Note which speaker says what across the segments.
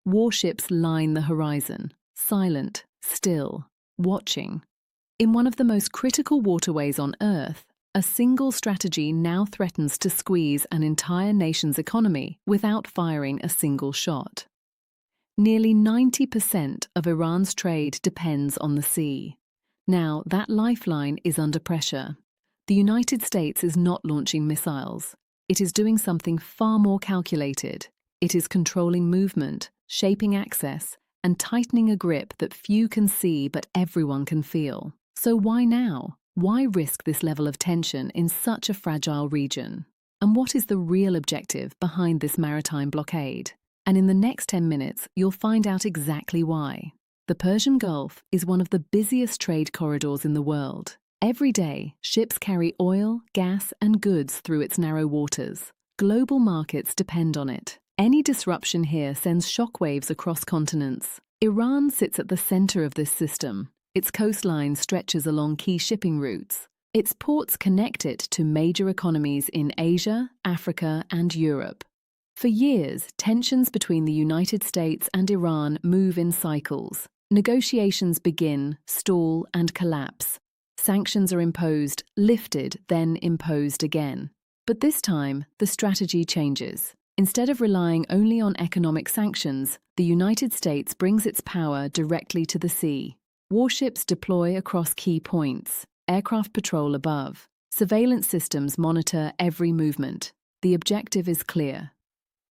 Speaker 1: Warships line the horizon, silent, still, watching. In one of the most critical waterways on Earth, a single strategy now threatens to squeeze an entire nation's economy without firing a single shot. Nearly 90% of Iran's trade depends on the sea. Now, that lifeline is under pressure. The United States is not launching missiles. It is doing something far more calculated. It is controlling movement, shaping access, and tightening a grip that few can see but everyone can feel. So why now? Why risk this level of tension in such a fragile region? And what is the real objective behind this maritime blockade? And in the next 10 minutes, you'll find out exactly why. The Persian Gulf is one of the busiest trade corridors in the world. Every day, ships carry oil, gas, and goods through its narrow waters. Global markets depend on it. Any disruption here sends shockwaves across continents. Iran sits at the center of this system. Its coastline stretches along key shipping routes. Its ports connect it to major economies in Asia, Africa, and Europe. For years, tensions between the United States and Iran move in cycles. Negotiations begin, stall, and collapse. Sanctions are imposed, lifted, then imposed again. But this time, the strategy changes. Instead of relying only on economic sanctions, the United States brings its power directly to the sea. Warships deploy across key points. Aircraft patrol above. Surveillance systems monitor every movement. The objective is clear: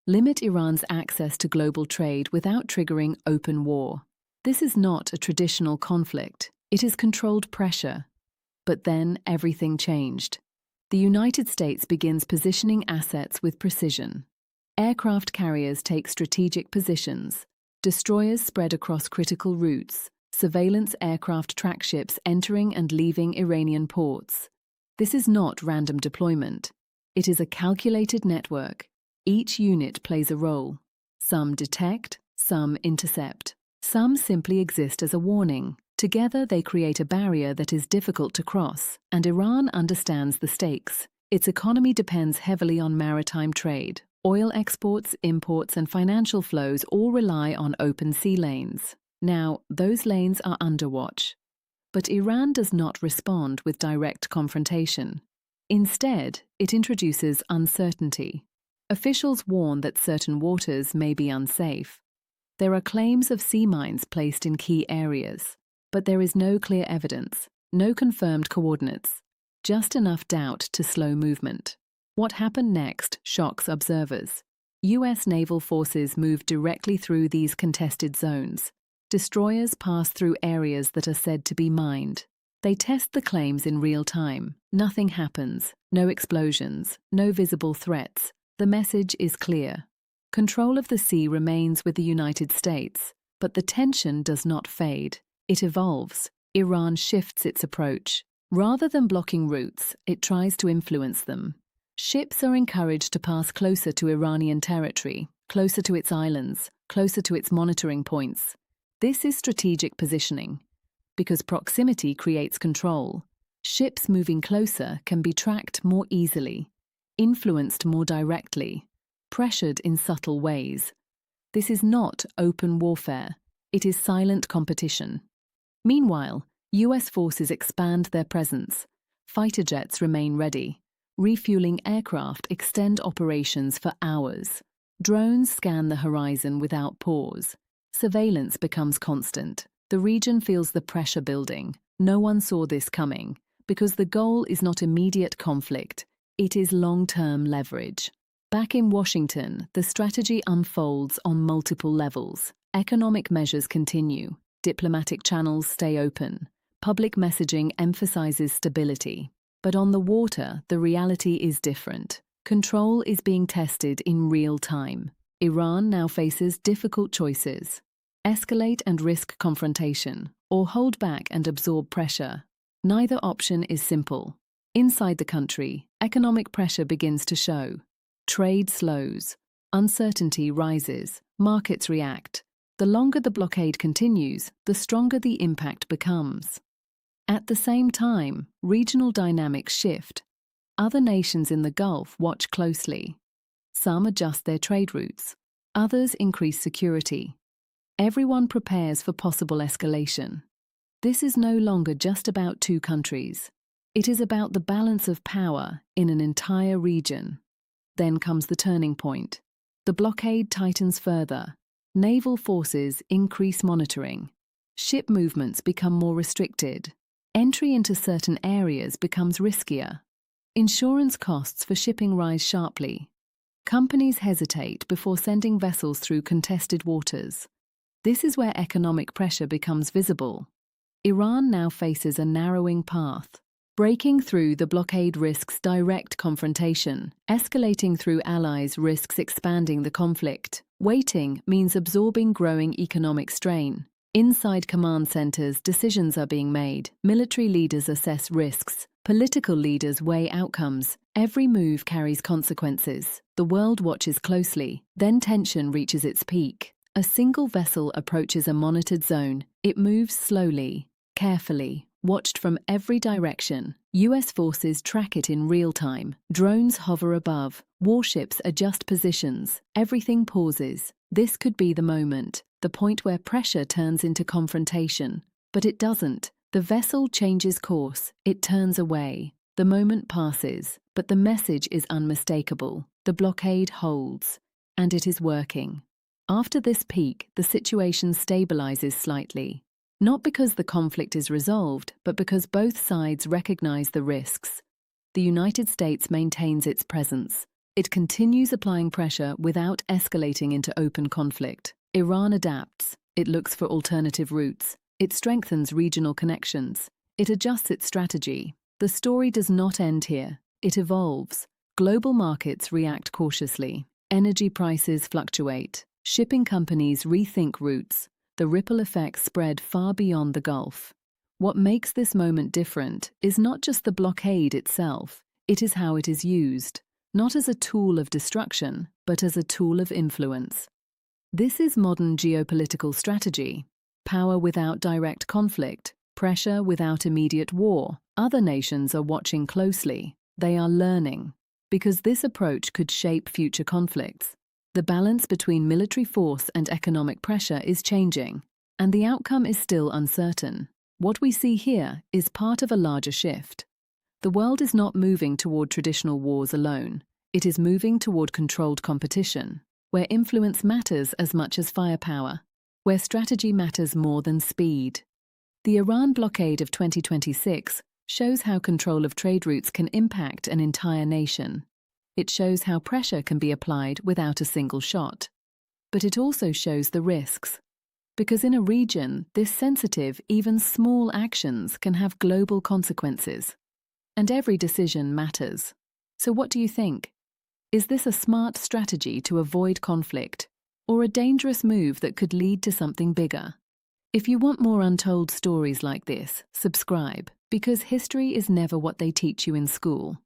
Speaker 1: limit Iran's access to global trade without triggering open war. This is not a traditional conflict. It is controlled pressure. But then everything changed. The United States begins positioning assets with precision. Aircraft carriers take strategic positions. Destroyers spread across critical routes. Surveillance aircraft track ships entering and leaving Iranian ports. This is not random deployment. It is a calculated network. Each unit plays a role. Some detect, some intercept. Some simply exist as a warning. Together they create a barrier that is difficult to cross, and Iran understands the stakes. Its economy depends heavily on maritime trade. Oil exports, imports, and financial flows all rely on open sea lanes. Now, those lanes are under watch. But Iran does not respond with direct confrontation. Instead, it introduces uncertainty. Officials warn that certain waters may be unsafe. There are claims of sea mines placed in key areas, but there is no clear evidence, no confirmed coordinates, just enough doubt to slow movement. What happened next shocks observers. US naval forces move directly through these contested zones. Destroyers pass through areas that are said to be mined. They test the claims in real time. Nothing happens, no explosions, no visible threats. The message is clear. Control of the sea remains with the United States, but the tension does not fade. It evolves. Iran shifts its approach. Rather than blocking routes, it tries to influence them. Ships are encouraged to pass closer to Iranian territory, closer to its islands, closer to its monitoring points. This is strategic positioning. Because proximity creates control. Ships moving closer can be tracked more easily, influenced more directly, pressured in subtle ways. This is not open warfare. It is silent competition. Meanwhile, US forces expand their presence. Fighter jets remain ready. Refueling aircraft extend operations for hours. Drones scan the horizon without pause. Surveillance becomes constant. The region feels the pressure building. No one saw this coming, because the goal is not immediate conflict. It is long-term leverage. Back in Washington, the strategy unfolds on multiple levels. Economic measures continue. Diplomatic channels stay open. Public messaging emphasizes stability. But on the water, the reality is different. Control is being tested in real time. Iran now faces difficult choices. Escalate and risk confrontation, or hold back and absorb pressure. Neither option is simple. Inside the country, economic pressure begins to show. Trade slows. Uncertainty rises. Markets react. The longer the blockade continues, the stronger the impact becomes. At the same time, regional dynamics shift. Other nations in the Gulf watch closely. Some adjust their trade routes. Others increase security. Everyone prepares for possible escalation. This is no longer just about two countries. It is about the balance of power in an entire region. Then comes the turning point. The blockade tightens further. Naval forces increase monitoring. Ship movements become more restricted. Entry into certain areas becomes riskier. Insurance costs for shipping rise sharply. Companies hesitate before sending vessels through contested waters. This is where economic pressure becomes visible. Iran now faces a narrowing path. Breaking through the blockade risks direct confrontation. Escalating through allies risks expanding the conflict. Waiting means absorbing growing economic strain. Inside command centers, decisions are being made. Military leaders assess risks. Political leaders weigh outcomes. Every move carries consequences. The world watches closely. Then tension reaches its peak. A single vessel approaches a monitored zone. It moves slowly, carefully, watched from every direction. US forces track it in real time. Drones hover above. Warships adjust positions. Everything pauses. This could be the moment, the point where pressure turns into confrontation. But it doesn't. The vessel changes course. It turns away. The moment passes, but the message is unmistakable. The blockade holds, and it is working. After this peak, the situation stabilizes slightly. Not because the conflict is resolved, but because both sides recognize the risks. The United States maintains its presence. It continues applying pressure without escalating into open conflict. Iran adapts. It looks for alternative routes. It strengthens regional connections. It adjusts its strategy. The story does not end here. It evolves. Global markets react cautiously. Energy prices fluctuate. Shipping companies rethink routes. The ripple effects spread far beyond the Gulf. What makes this moment different is not just the blockade itself, it is how it is used, not as a tool of destruction, but as a tool of influence. This is modern geopolitical strategy. Power without direct conflict, pressure without immediate war. Other nations are watching closely. They are learning, because this approach could shape future conflicts. The balance between military force and economic pressure is changing, and the outcome is still uncertain. What we see here is part of a larger shift. The world is not moving toward traditional wars alone. It is moving toward controlled competition, where influence matters as much as firepower, where strategy matters more than speed. The Iran blockade of 2026 shows how control of trade routes can impact an entire nation. It shows how pressure can be applied without a single shot. But it also shows the risks. Because in a region this sensitive, even small actions can have global consequences. And every decision matters. So what do you think? Is this a smart strategy to avoid conflict, or a dangerous move that could lead to something bigger? If you want more untold stories like this, subscribe, because history is never what they teach you in school.